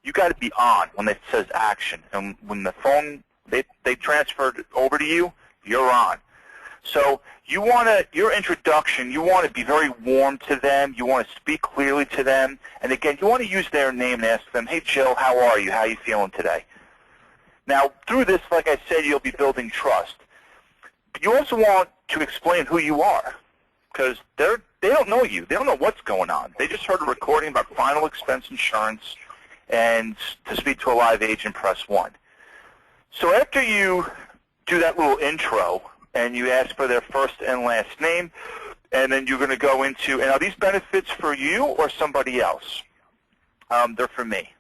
you got to be on when it says action. And when the phone, they transferred over to you, you're on. So you want to, your introduction, you want to be very warm to them. You want to speak clearly to them. And again, you want to use their name and ask them, hey, Jill, how are you? How are you feeling today? Now, through this, like I said, you'll be building trust. But you also want to explain who you are, because they don't know you. They don't know what's going on. They just heard a recording about final expense insurance, and to speak to a live agent, press 1. So after you do that little intro, and you ask for their first and last name, and then you're going to go into, and are these benefits for you or somebody else? They're for me.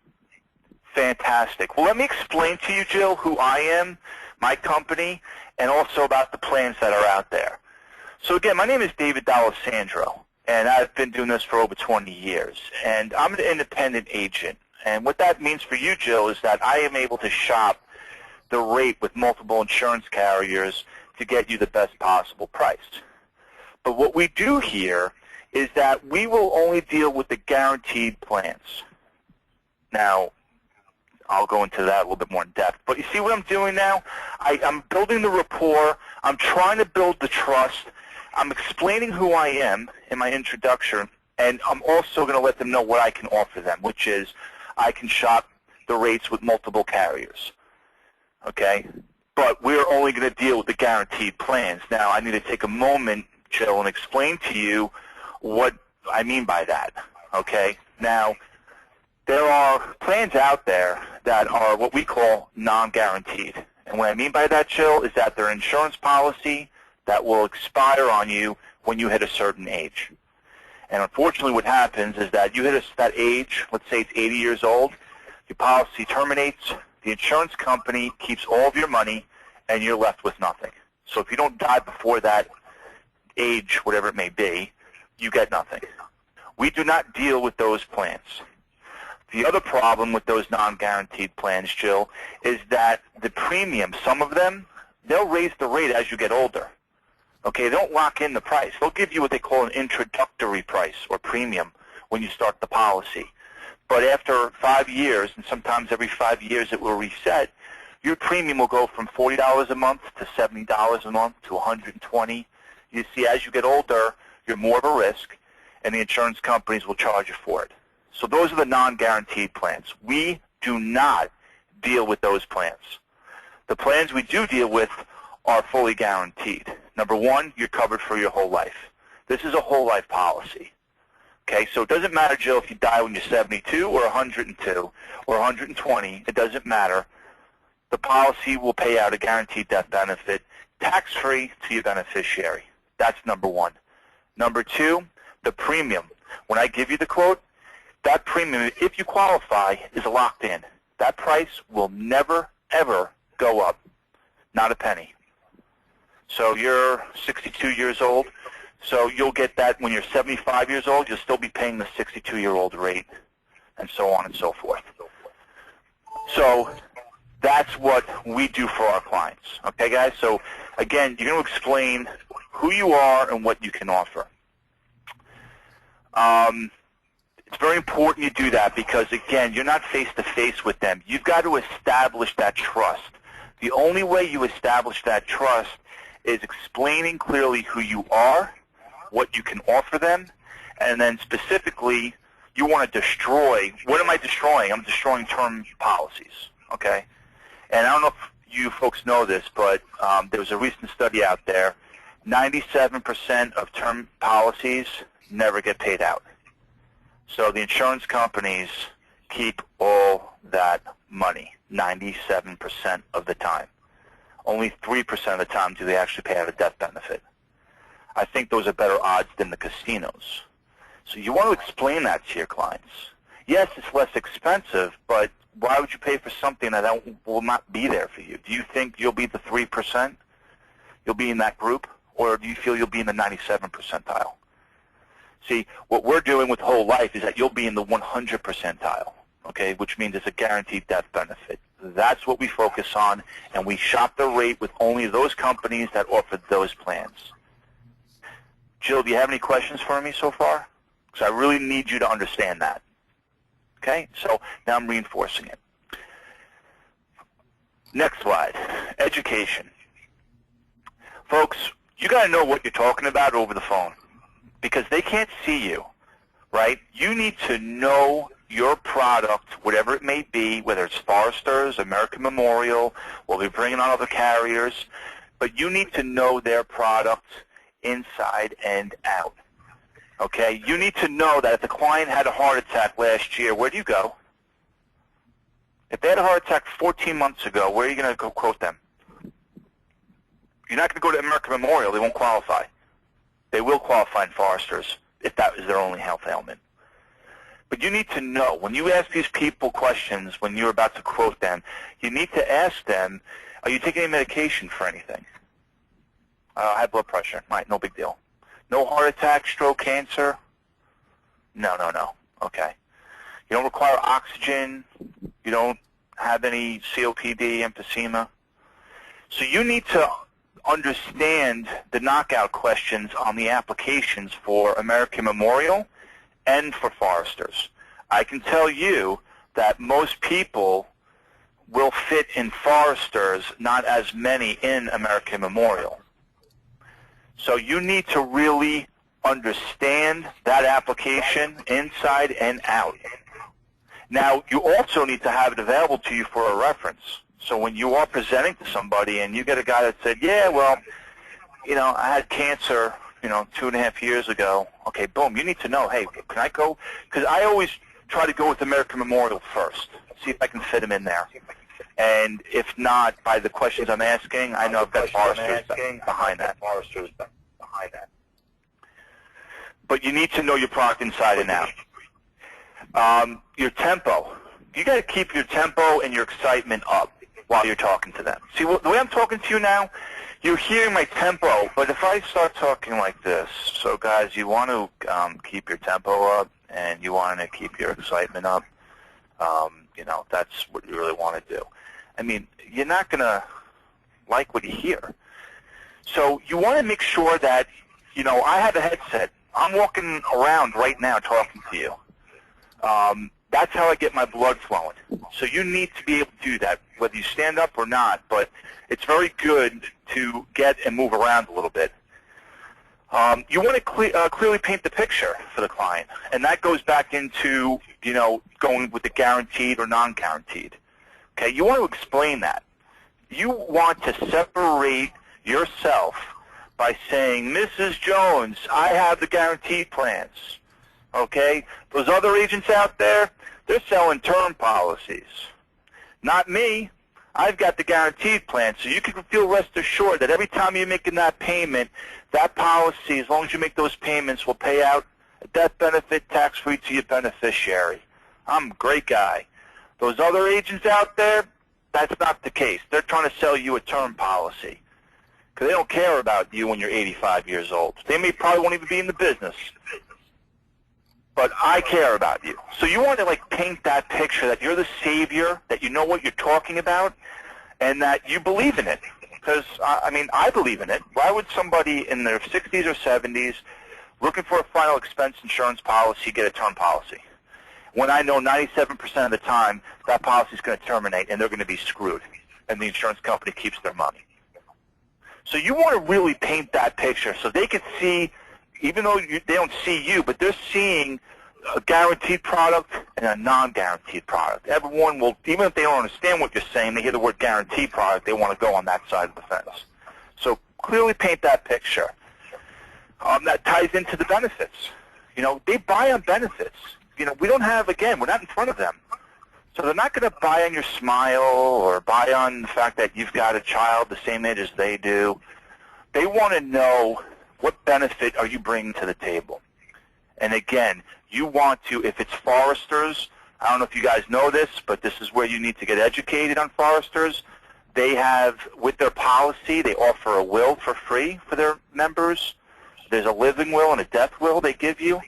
Fantastic. Well, let me explain to you, Jill, who I am, my company, and also about the plans that are out there. So again, my name is David D'Alessandro, and I've been doing this for over 20 years. And I'm an independent agent. And what that means for you, Jill, is that I am able to shop the rate with multiple insurance carriers to get you the best possible price. But what we do here is that we will only deal with the guaranteed plans. Now, I'll go into that a little bit more in depth. But you see what I'm doing now? I'm building the rapport. I'm trying to build the trust. I'm explaining who I am in my introduction, and I'm also going to let them know what I can offer them, which is I can shop the rates with multiple carriers. Okay? But we're only going to deal with the guaranteed plans. Now, I need to take a moment, Jill, and explain to you what I mean by that. Okay? Now, there are plans out there that are what we call non-guaranteed. And what I mean by that, Jill, is that they're insurance policy that will expire on you when you hit a certain age. And unfortunately what happens is that you hit that age, let's say it's 80 years old, your policy terminates, the insurance company keeps all of your money, and you're left with nothing. So if you don't die before that age, whatever it may be, you get nothing. We do not deal with those plans. The other problem with those non-guaranteed plans, Jill, is that the premium, some of them, they'll raise the rate as you get older. Okay, they don't lock in the price. They'll give you what they call an introductory price or premium when you start the policy. But after 5 years, and sometimes every 5 years it will reset, your premium will go from $40 a month to $70 a month to $120. You see, as you get older, you're more of a risk, and the insurance companies will charge you for it. So those are the non-guaranteed plans. We do not deal with those plans. The plans we do deal with are fully guaranteed. Number one, you're covered for your whole life. This is a whole life policy. Okay, so it doesn't matter, Jill, if you die when you're 72 or 102 or 120. It doesn't matter. The policy will pay out a guaranteed death benefit, tax-free to your beneficiary. That's number one. Number two, the premium. When I give you the quote, that premium, if you qualify, is locked in. That price will never, ever go up. Not a penny. So you're 62 years old. So you'll get that when you're 75 years old. You'll still be paying the 62-year-old rate, and so on and so forth. So that's what we do for our clients. Okay, guys? So, again, you're going to explain who you are and what you can offer. It's very important you do that because, again, you're not face-to-face with them. You've got to establish that trust. The only way you establish that trust is explaining clearly who you are, what you can offer them, and then specifically you want to destroy. What am I destroying? I'm destroying term policies, okay? And I don't know if you folks know this, but there was a recent study out there. 97% of term policies never get paid out. So the insurance companies keep all that money 97% of the time. Only 3% of the time do they actually pay out a death benefit. I think those are better odds than the casinos. So you want to explain that to your clients. Yes, it's less expensive, but why would you pay for something that will not be there for you? Do you think you'll be the 3%? You'll be in that group? Or do you feel you'll be in the 97 percentile? See, what we're doing with whole life is that you'll be in the 100 percentile, okay, which means it's a guaranteed death benefit. That's what we focus on, and we shop the rate with only those companies that offer those plans. Jill, do you have any questions for me so far? Because I really need you to understand that. Okay, so now I'm reinforcing it. Next slide, education. Folks, you got to know what you're talking about over the phone because they can't see you, right? You need to know your product, whatever it may be, whether it's Foresters, American Memorial, we'll be bringing on other carriers, but you need to know their product inside and out, okay? You need to know that if the client had a heart attack last year, where do you go? If they had a heart attack 14 months ago, where are you going to go quote them? You're not going to go to American Memorial. They won't qualify. They will qualify in Foresters if that is their only health ailment. But you need to know, when you ask these people questions, when you're about to quote them, you need to ask them, are you taking any medication for anything? High blood pressure. Right, no big deal. No heart attack, stroke, cancer? No. Okay. You don't require oxygen. You don't have any COPD, emphysema. So you need to understand the knockout questions on the applications for American Memorial and for Foresters. I can tell you that most people will fit in Foresters, not as many in American Memorial. So you need to really understand that application inside and out. Now, you also need to have it available to you for a reference. So when you are presenting to somebody and you get a guy that said, yeah, well, I had cancer, 2.5 years ago. Okay, boom, you need to know, hey, can I go? Because I always try to go with American Memorial first, see if I can fit him in there. And if not, by the questions I'm asking, I know I've got Foresters behind that. But you need to know your product inside and out. Your tempo. You got to keep your tempo and your excitement up while you're talking to them. See, the way I'm talking to you now, you're hearing my tempo, but if I start talking like this, so guys, you want to keep your tempo up and you want to keep your excitement up, that's what you really want to do. I mean, you're not going to like what you hear. So you want to make sure that, I have a headset. I'm walking around right now talking to you. That's how I get my blood flowing. So you need to be able to do that, whether you stand up or not, but it's very good to get and move around a little bit. You want to clearly paint the picture for the client, and that goes back into, going with the guaranteed or non-guaranteed. Okay, you want to explain that. You want to separate yourself by saying, Mrs. Jones, I have the guaranteed plans. Okay, those other agents out there, they're selling term policies. Not me. I've got the guaranteed plan, so you can feel rest assured that every time you're making that payment, that policy, as long as you make those payments, will pay out a death benefit tax-free to your beneficiary. I'm a great guy. Those other agents out there, that's not the case. They're trying to sell you a term policy because they don't care about you when you're 85 years old. They probably won't even be in the business. But I care about you. So you want to paint that picture that you're the savior, that you know what you're talking about, and that you believe in it. Because, I believe in it. Why would somebody in their 60s or 70s looking for a final expense insurance policy get a term policy? When I know 97% of the time that policy is going to terminate and they're going to be screwed, and the insurance company keeps their money. So you want to really paint that picture so they can see, even though they don't see you, but they're seeing a guaranteed product and a non-guaranteed product. Everyone will, even if they don't understand what you're saying, they hear the word guaranteed product, they want to go on that side of the fence. So clearly paint that picture. That ties into the benefits. They buy on benefits. We don't have, again, we're not in front of them. So they're not going to buy on your smile or buy on the fact that you've got a child the same age as they do. They want to know, what benefit are you bringing to the table? And again, you want to, if it's Foresters, I don't know if you guys know this, but this is where you need to get educated on Foresters. They have, with their policy, they offer a will for free for their members. There's a living will and a death will they give you.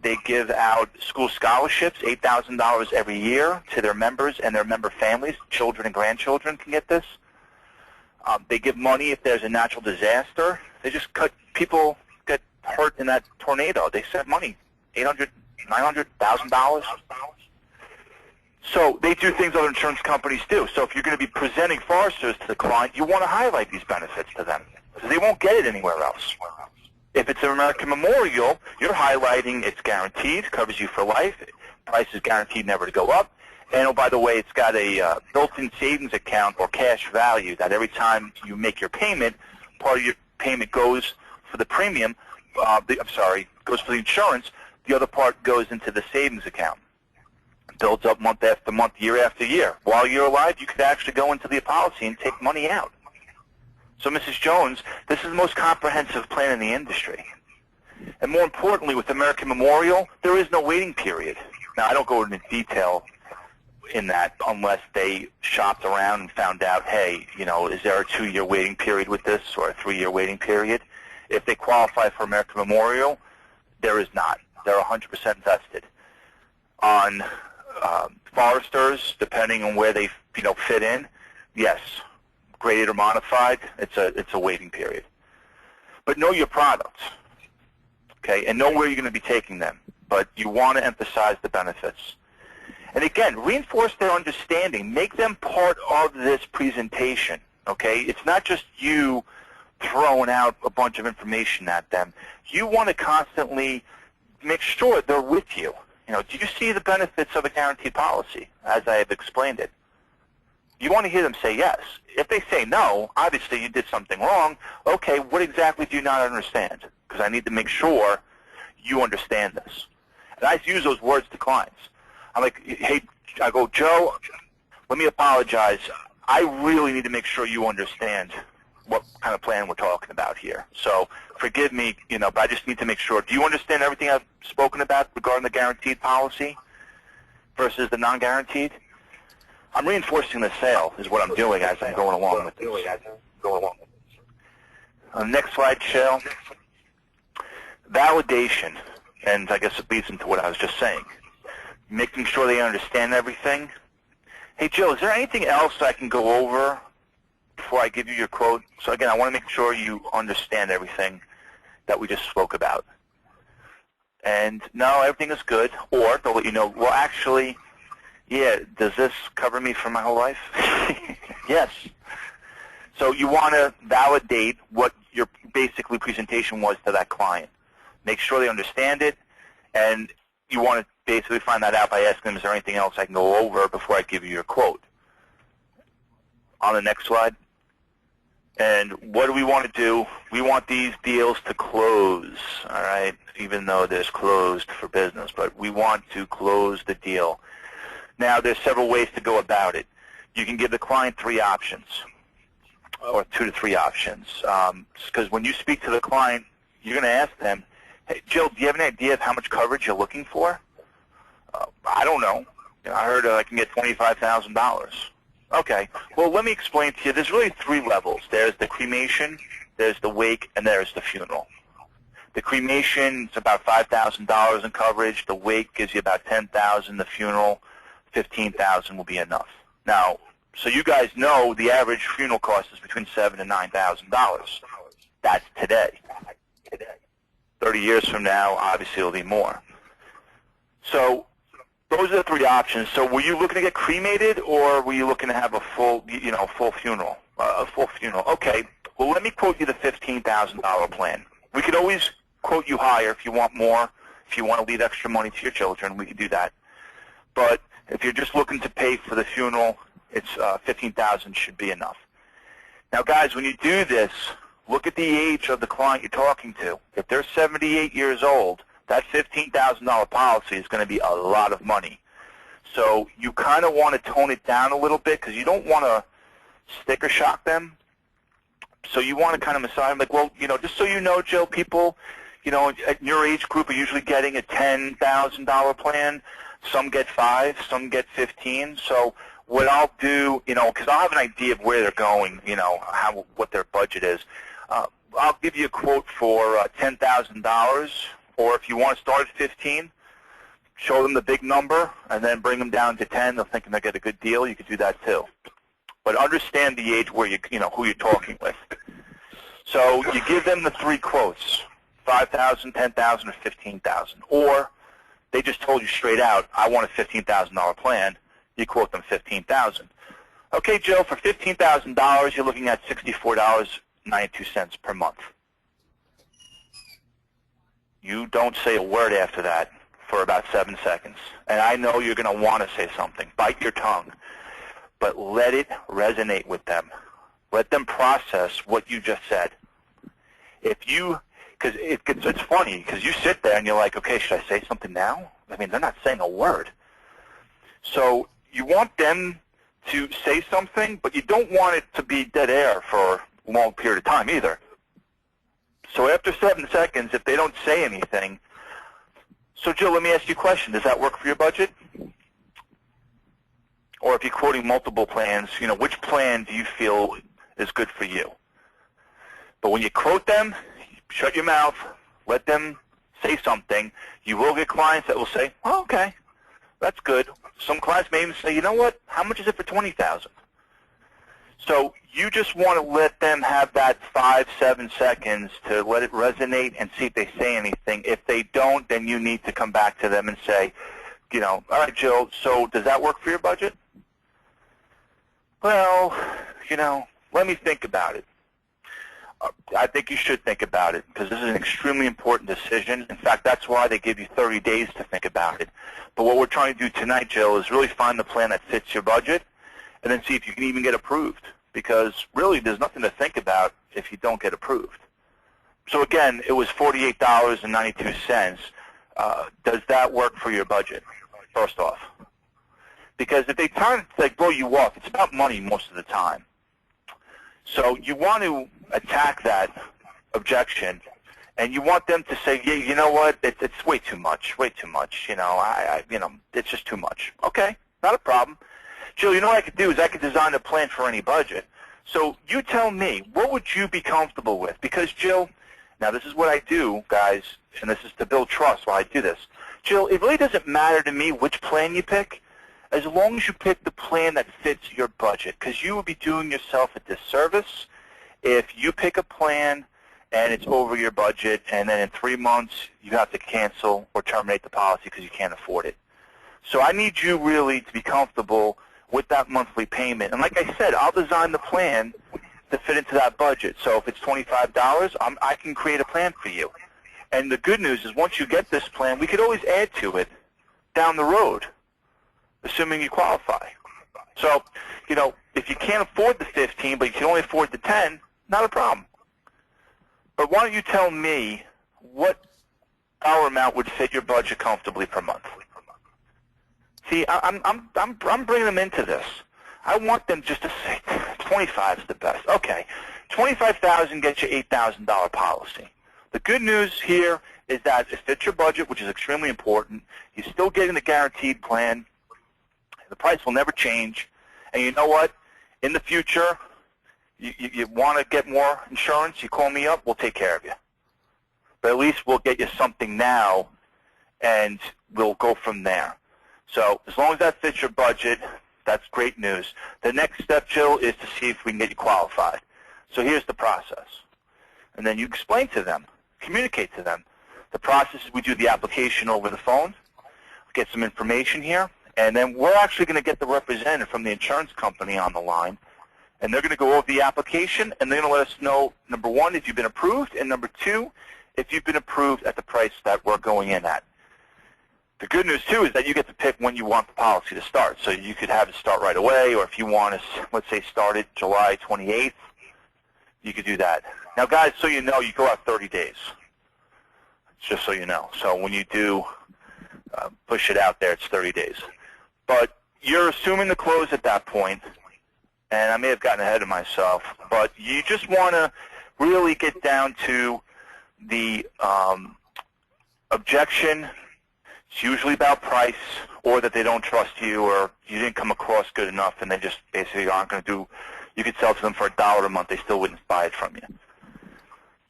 They give out school scholarships, $8,000 every year to their members and their member families. Children and grandchildren can get this. They give money if there's a natural disaster. They just cut, people get hurt in that tornado. They sent money, $800 $900, $1,000. So they do things other insurance companies do. So if you're going to be presenting foresters to the client, you want to highlight these benefits to them because they won't get it anywhere else. If it's an American Memorial, you're highlighting it's guaranteed, covers you for life, price is guaranteed never to go up, and oh, by the way, it's got a built-in savings account or cash value that every time you make your payment, part of your payment goes for the premium, goes for the insurance, the other part goes into the savings account. It builds up month after month, year after year. While you're alive, you could actually go into the policy and take money out. So, Mrs. Jones, this is the most comprehensive plan in the industry. And more importantly, with American Memorial, there is no waiting period. Now, I don't go into detail in that unless they shopped around and found out, hey, is there a 2-year waiting period with this or a 3-year waiting period? If they qualify for American Memorial, there is not. They're 100% vested. On foresters, depending on where they fit in, yes, graded or modified, it's a waiting period. But know your products, okay, and know where you're going to be taking them. But you want to emphasize the benefits. And again, reinforce their understanding. Make them part of this presentation, okay? It's not just you throwing out a bunch of information at them. You want to constantly make sure they're with you. Do you see the benefits of a guaranteed policy, as I have explained it? You want to hear them say yes. If they say no, obviously you did something wrong. Okay, what exactly do you not understand? Because I need to make sure you understand this. And I use those words to clients. I'm like, hey, I go, Joe, let me apologize. I really need to make sure you understand what kind of plan we're talking about here. So forgive me, but I just need to make sure. Do you understand everything I've spoken about regarding the guaranteed policy versus the non-guaranteed? I'm reinforcing the sale is what I'm doing as I'm going along with this. On the next slide, Shell, validation, and I guess it leads into what I was just saying. Making sure they understand everything. Hey, Jill, is there anything else I can go over before I give you your quote? So again, I want to make sure you understand everything that we just spoke about. And no, everything is good. Or they'll let you know, well, actually, yeah, does this cover me for my whole life? Yes. So you want to validate what your basically presentation was to that client. Make sure they understand it, and you want to basically find that out by asking them, is there anything else I can go over before I give you your quote? On the next slide. And what do we want to do? We want these deals to close, all right, even though there's closed for business, but we want to close the deal. Now, there's several ways to go about it. You can give the client 3 options, or 2 to 3 options, because when you speak to the client, you're going to ask them, hey, Jill, do you have an idea of how much coverage you're looking for? I don't know. I heard I can get $25,000. Okay. Well, let me explain to you. There's really 3 levels. There's the cremation, there's the wake, and there's the funeral. The cremation is about $5,000 in coverage. The wake gives you about $10,000. The funeral, $15,000 will be enough. Now, so you guys know the average funeral cost is between $7,000 and $9,000. That's today. 30 years from now, obviously it'll be more. So those are the 3 options. So were you looking to get cremated, or were you looking to have a full, full funeral? A full funeral. Okay. Well, let me quote you the $15,000 plan. We could always quote you higher if you want more. If you want to leave extra money to your children, we could do that. But if you're just looking to pay for the funeral, it's $15,000 should be enough. Now, guys, when you do this, look at the age of the client you're talking to. If they're 78 years old, that $15,000 policy is going to be a lot of money. So you kind of want to tone it down a little bit because you don't want to sticker shock them. So you want to kind of massage them like, well, just so you know, Joe, people, at your age group are usually getting a $10,000 plan. Some get 5, some get 15. So what I'll do, because I'll have an idea of where they're going, what their budget is. I'll give you a quote for $10,000, or if you want to start at 15, show them the big number, and then bring them down to 10. They'll think they'll get a good deal. You could do that too. But understand the age where who you're talking with. So you give them the 3 quotes: $5,000, $10,000, or $15,000. Or They just told you straight out, I want a $15,000 plan. You quote them $15,000. Okay, Joe, for $15,000, you're looking at $64.92 per month. You don't say a word after that for about 7 seconds. And I know you're going to want to say something. Bite your tongue. But let it resonate with them. Let them process what you just said. If you, because it's funny, because you sit there and you're like, okay, should I say something now? I mean, they're not saying a word. So you want them to say something, but you don't want it to be dead air for a long period of time either. So after 7 seconds, if they don't say anything, so Jill, let me ask you a question. Does that work for your budget? Or if you're quoting multiple plans, you know, which plan do you feel is good for you? But when you quote them, shut your mouth, let them say something. You will get clients that will say, oh, okay, that's good. Some clients may even say, you know what, how much is it for $20,000? So you just want to let them have that 5-7 seconds to let it resonate and see if they say anything. If they don't, then you need to come back to them and say, you know, all right, Jill, so does that work for your budget? Well, you know, let me think about it. I think you should think about it because this is an extremely important decision. In fact, that's why they give you 30 days to think about it. But what we're trying to do tonight, Jill, is really find the plan that fits your budget and then see if you can even get approved, because really there's nothing to think about if you don't get approved. So again, it was $48.92. Does that work for your budget, first off? Because if they try to blow you off, it's about money most of the time. So you want to attack that objection, and you want them to say, yeah, you know what, it's way too much, you know, you know, it's just too much. Okay, not a problem. Jill, you know what I could do is I could design a plan for any budget. So you tell me, what would you be comfortable with? Because, Jill, now this is what I do, guys, and this is to build trust while I do this. Jill, it really doesn't matter to me which plan you pick, as long as you pick the plan that fits your budget, because you would be doing yourself a disservice if you pick a plan and it's over your budget, and then in 3 months you have to cancel or terminate the policy because you can't afford it. So I need you really to be comfortable with that monthly payment. And like I said, I'll design the plan to fit into that budget. So if it's $25, I can create a plan for you. And the good news is once you get this plan, we could always add to it down the road, assuming you qualify. So, you know, if you can't afford the 15, but you can only afford the 10, not a problem. But why don't you tell me what dollar amount would fit your budget comfortably per month? See, I'm bringing them into this. I want them just to say 25 is the best. Okay, $25,000 gets you $8,000 policy. The good news here is that it fits your budget, which is extremely important. You're still getting the guaranteed plan. The price will never change. And you know what? In the future, you want to get more insurance, you call me up, we'll take care of you. But at least we'll get you something now, and we'll go from there. So as long as that fits your budget, that's great news. The next step, Jill, is to see if we can get you qualified. So here's the process. And then you explain to them, communicate to them. The process is we do the application over the phone, get some information here, and then we're actually going to get the representative from the insurance company on the line, and they're going to go over the application, and they're going to let us know, number one, if you've been approved, and number two, if you've been approved at the price that we're going in at. The good news, too, is that you get to pick when you want the policy to start. So you could have it start right away, or if you want to, let's say, start it July 28th, you could do that. Now, guys, so you know, you go out 30 days, just so you know. So when you do push it out there, it's 30 days. But you're assuming the close at that point, and I may have gotten ahead of myself, but you just want to really get down to the objection. It's usually about price, or that they don't trust you, or you didn't come across good enough, and they just basically aren't going to do. You could sell to them for $1 a month, they still wouldn't buy it from you.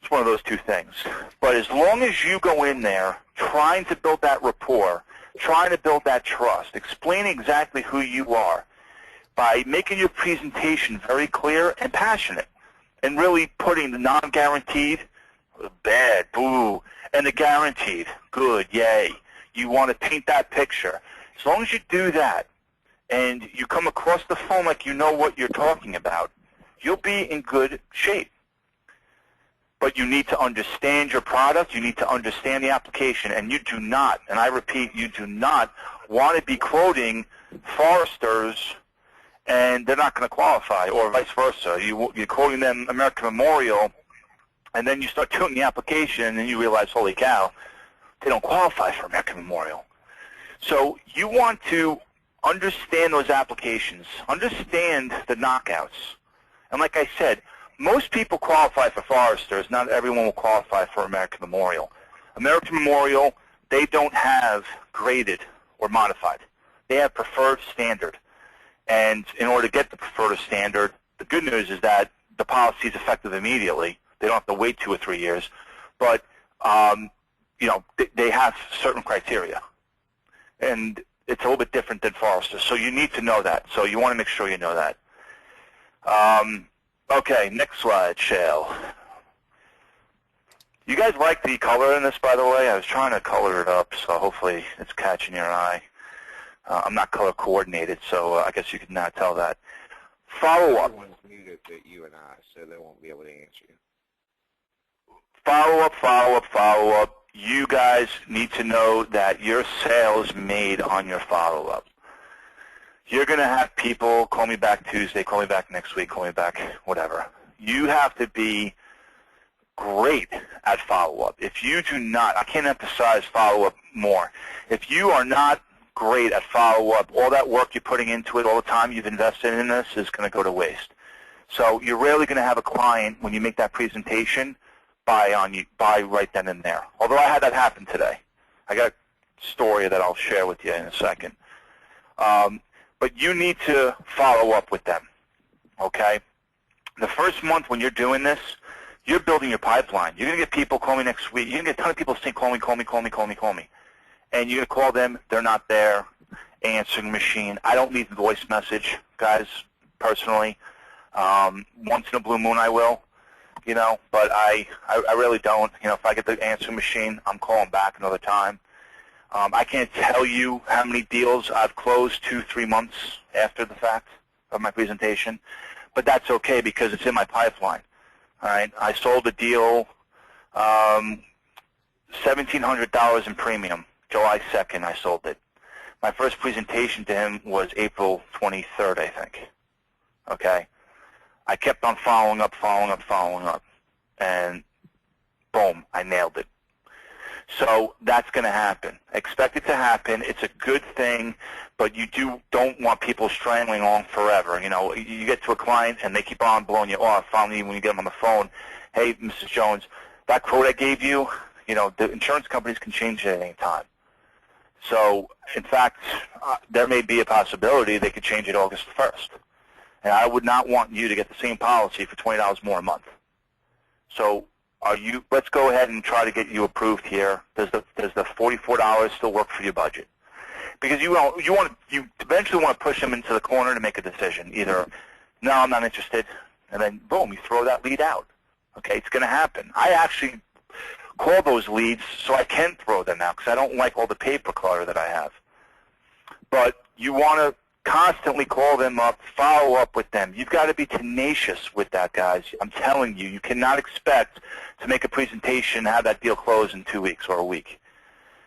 It's one of those two things. But as long as you go in there trying to build that rapport, trying to build that trust, explaining exactly who you are, by making your presentation very clear and passionate, and really putting the non-guaranteed, bad, boo, and the guaranteed, good, yay. You want to paint that picture. As long as you do that and you come across the phone like you know what you're talking about, you'll be in good shape. But you need to understand your product. You need to understand the application. And you do not, and I repeat, you do not want to be quoting Foresters and they're not going to qualify, or vice versa. You're quoting them American Memorial, and then you start doing the application and you realize, holy cow, they don't qualify for American Memorial. So you want to understand those applications, understand the knockouts. And like I said, most people qualify for Foresters. Not everyone will qualify for American Memorial. American Memorial, they don't have graded or modified. They have preferred standard. And in order to get the preferred standard, the good news is that the policy is effective immediately. They don't have to wait 2 or 3 years. But, you know, they have certain criteria. And it's a little bit different than Foresters. So you need to know that. So you want to make sure you know that. Okay, next slide, Shale. You guys like the color in this, by the way? I was trying to color it up, so hopefully it's catching your eye. I'm not color coordinated, so I guess you can now tell that. Follow-up. Everyone's muted but you and I, so they won't be able to answer you. Follow-up, follow-up, follow-up. You guys need to know that your sale is made on your follow-up. You're going to have people call me back Tuesday, call me back next week, call me back whatever. You have to be great at follow-up. If you do not, I can't emphasize follow-up more. If you are not great at follow-up, all that work you're putting into it, all the time you've invested in this is going to go to waste. So you're rarely going to have a client, when you make that presentation, buy right then and there. Although I had that happen today. I got a story that I'll share with you in a second. But you need to follow up with them, okay? The first month when you're doing this, you're building your pipeline. You're going to get people call me next week. You're going to get a ton of people saying, call me, call me, call me, call me, call me. And you're going to call them. They're not there. Answering machine. I don't leave a voice message, guys, personally. Once in a blue moon I will, you know, but I really don't. You know, if I get the answering machine, I'm calling back another time. I can't tell you how many deals I've closed 2-3 months after the fact of my presentation, but that's okay because it's in my pipeline. All right, I sold a deal, $1,700 in premium. July 2nd, I sold it. My first presentation to him was April 23rd, I think. Okay, I kept on following up, and boom, I nailed it. So that's going to happen. Expect it to happen. It's a good thing, but you don't want people strangling on forever. You know, you get to a client and they keep on blowing you off. Finally, when you get them on the phone, hey, Mrs. Jones, that quote I gave you, you know, the insurance companies can change it at any time. So, in fact, there may be a possibility they could change it August 1st. And I would not want you to get the same policy for $20 more a month. So, let's go ahead and try to get you approved here. Does the $44 still work for your budget? Because you eventually want to push them into the corner to make a decision. Either, no, I'm not interested, and then boom, you throw that lead out. Okay, it's going to happen. I actually call those leads so I can throw them out because I don't like all the paper clutter that I have. But you want to constantly call them up, follow up with them. You've got to be tenacious with that, guys. I'm telling you, you cannot expect to make a presentation and have that deal close in 2 weeks or a week.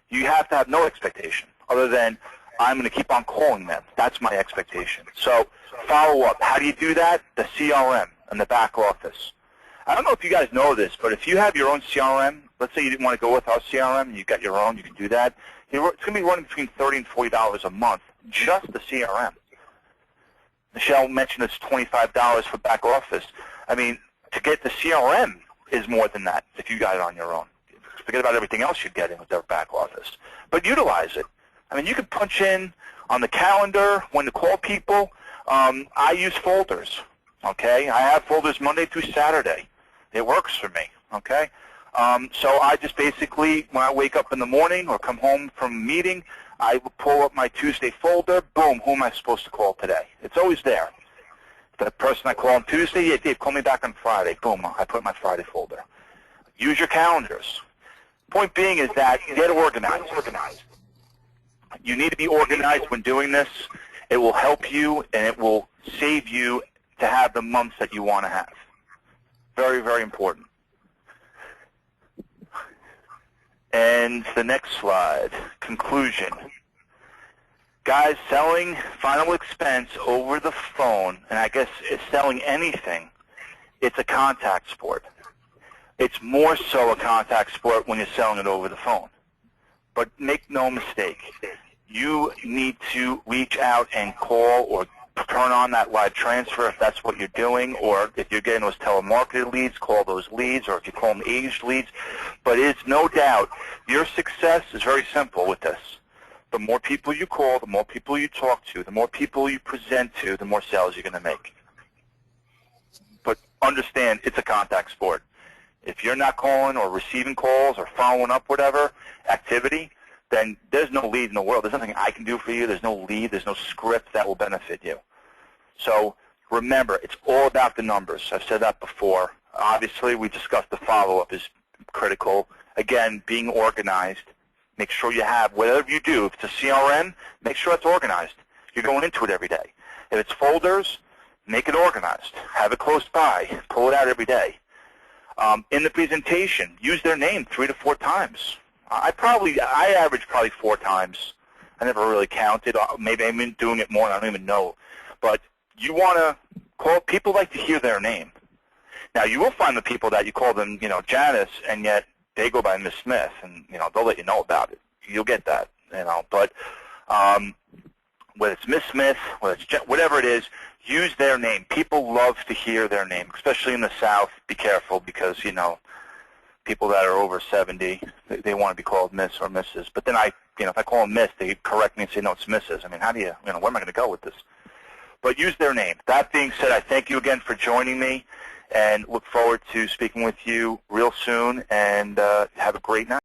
You have to have no expectation other than I'm going to keep on calling them. That's my expectation. So follow up. How do you do that? The CRM and the back office. I don't know if you guys know this, but if you have your own CRM, let's say you didn't want to go with our CRM and you got your own, you can do that. It's going to be running between $30 and $40 a month, just the CRM. Michelle mentioned it's $25 for back office. I mean, to get the CRM is more than that if you got it on your own. Forget about everything else you're getting with their back office. But utilize it. I mean, you can punch in on the calendar when to call people. I use folders, okay? I have folders Monday through Saturday. It works for me, okay? So I just basically, when I wake up in the morning or come home from a meeting, I will pull up my Tuesday folder. Boom, who am I supposed to call today? It's always there. The person I call on Tuesday, yeah, Dave, call me back on Friday. Boom, I put my Friday folder. Use your calendars. Point being is that get organized. You need to be organized when doing this. It will help you, and it will save you to have the months that you want to have. Very, very important. And the next slide, conclusion. Guys, selling final expense over the phone, and I guess it's selling anything, it's a contact sport. It's more so a contact sport when you're selling it over the phone. But make no mistake, you need to reach out and call or turn on that live transfer if that's what you're doing, or if you're getting those telemarketed leads, call those leads, or if you call them aged leads. But it's no doubt your success is very simple with this. The more people you call, the more people you talk to, the more people you present to, the more sales you're going to make. But understand, it's a contact sport. If you're not calling or receiving calls or following up whatever activity, then there's no lead in the world. There's nothing I can do for you. There's no lead. There's no script that will benefit you. So remember, it's all about the numbers. I've said that before. Obviously, we discussed the follow-up is critical. Again, being organized. Make sure you have, whatever you do, if it's a CRM, make sure it's organized. You're going into it every day. If it's folders, make it organized. Have it close by. Pull it out every day. In the presentation, use their name 3 to 4 times. I average probably 4 times. I never really counted. Maybe I've been doing it more and I don't even know. But you want to call, people like to hear their name. Now, you will find the people that you call them, Janice, and yet they go by Miss Smith, and, they'll let you know about it. You'll get that, But whether it's Miss Smith, whether it's whatever it is, use their name. People love to hear their name, especially in the South. Be careful because, people that are over 70, they want to be called Miss or Mrs. But then if I call them Miss, they correct me and say, no, it's Mrs. I mean, how do you, where am I going to go with this? But use their name. That being said, I thank you again for joining me and look forward to speaking with you real soon, and have a great night.